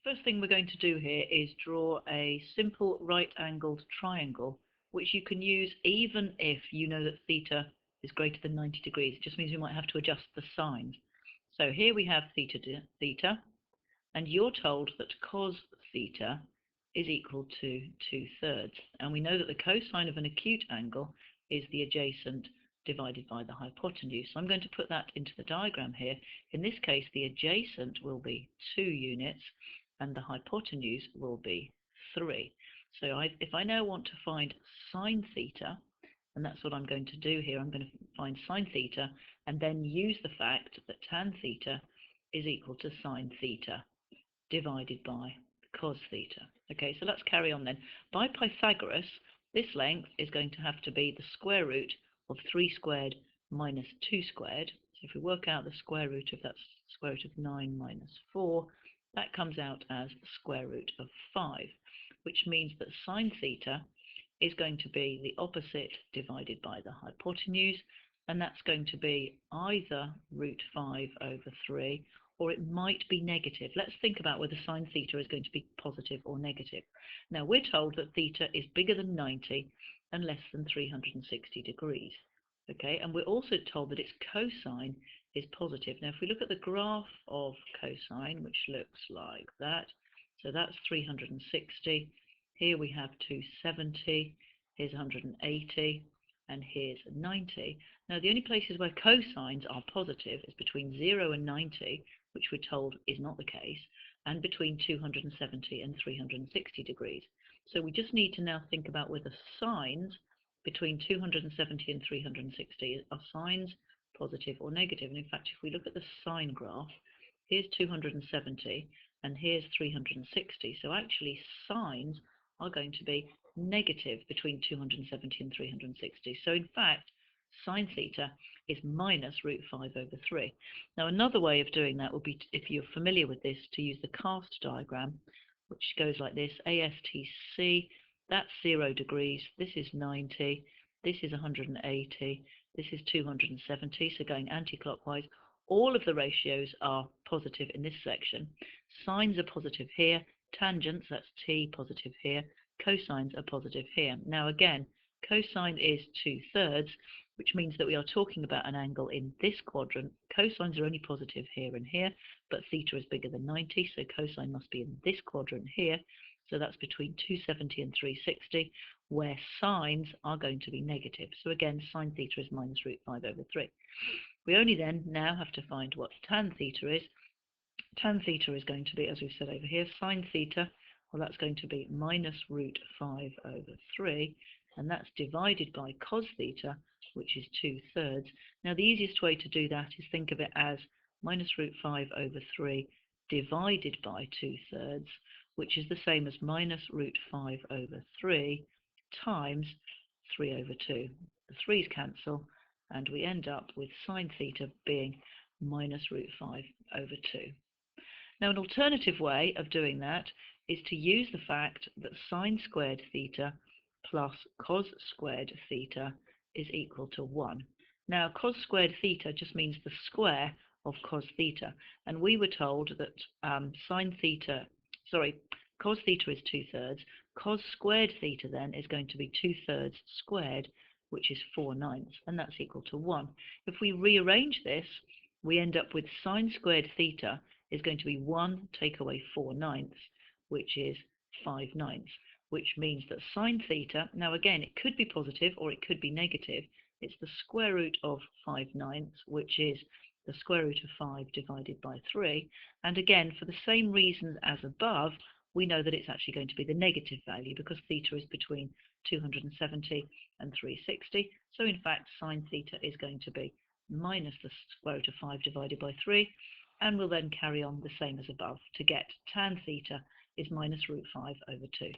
First thing we're going to do here is draw a simple right-angled triangle, which you can use even if you know that theta is greater than 90 degrees. It just means we might have to adjust the signs. So here we have theta, and you're told that cos theta is equal to 2/3. And we know that the cosine of an acute angle is the adjacent divided by the hypotenuse. So I'm going to put that into the diagram here. In this case, the adjacent will be 2 units, and the hypotenuse will be 3. So if I now want to find sine theta, and that's what I'm going to do here, I'm going to find sine theta and then use the fact that tan theta is equal to sine theta divided by cos theta. Okay, so let's carry on then. By Pythagoras, this length is going to have to be the square root of 3 squared minus 2 squared. So if we work out the square root of that, square root of 9 minus 4, that comes out as the square root of 5, which means that sine theta is going to be the opposite divided by the hypotenuse, and that's going to be either root 5 over 3, or it might be negative. Let's think about whether sine theta is going to be positive or negative. Now, we're told that theta is bigger than 90 and less than 360 degrees. Okay, and we're also told that its cosine is positive. Now, if we look at the graph of cosine, which looks like that, so that's 360. Here we have 270. Here's 180. And here's 90. Now, the only places where cosines are positive is between 0 and 90, which we're told is not the case, and between 270 and 360 degrees. So we just need to now think about whether sines between 270 and 360 are sines positive or negative. And in fact, if we look at the sine graph, here's 270 and here's 360. So actually sines are going to be negative between 270 and 360. So in fact, sine theta is minus root 5 over 3. Now, another way of doing that would be, if you're familiar with this, to use the cast diagram, which goes like this: ASTC, that's 0 degrees, this is 90, this is 180, this is 270, so going anti-clockwise. All of the ratios are positive in this section. Sines are positive here, tangents, that's t, positive here, cosines are positive here. Now again, cosine is 2/3, which means that we are talking about an angle in this quadrant. Cosines are only positive here and here, but theta is bigger than 90, so cosine must be in this quadrant here. So that's between 270 and 360, where sines are going to be negative. So again, sine theta is minus root 5 over 3. We only then now have to find what tan theta is. Tan theta is going to be, as we've said over here, sine theta, well, that's going to be minus root 5 over 3, and that's divided by cos theta, which is 2/3. Now, the easiest way to do that is think of it as minus root 5 over 3 divided by 2/3, which is the same as minus root 5 over 3 times 3 over 2. The 3's cancel, and we end up with sine theta being minus root 5 over 2. Now, an alternative way of doing that is to use the fact that sine squared theta plus cos squared theta is equal to 1. Now, cos squared theta just means the square of cos theta, and we were told that cos theta is 2/3. Cos squared theta then is going to be 2/3 squared, which is 4/9, and that's equal to 1. If we rearrange this, we end up with sine squared theta is going to be 1 take away 4/9, which is 5/9, which means that sine theta, now again, it could be positive or it could be negative. It's the square root of 5/9, which is the square root of 5 divided by 3. And again, for the same reasons as above, we know that it's actually going to be the negative value because theta is between 270 and 360. So in fact, sine theta is going to be minus the square root of 5 divided by 3. And we'll then carry on the same as above to get tan theta is minus root 5 over 2.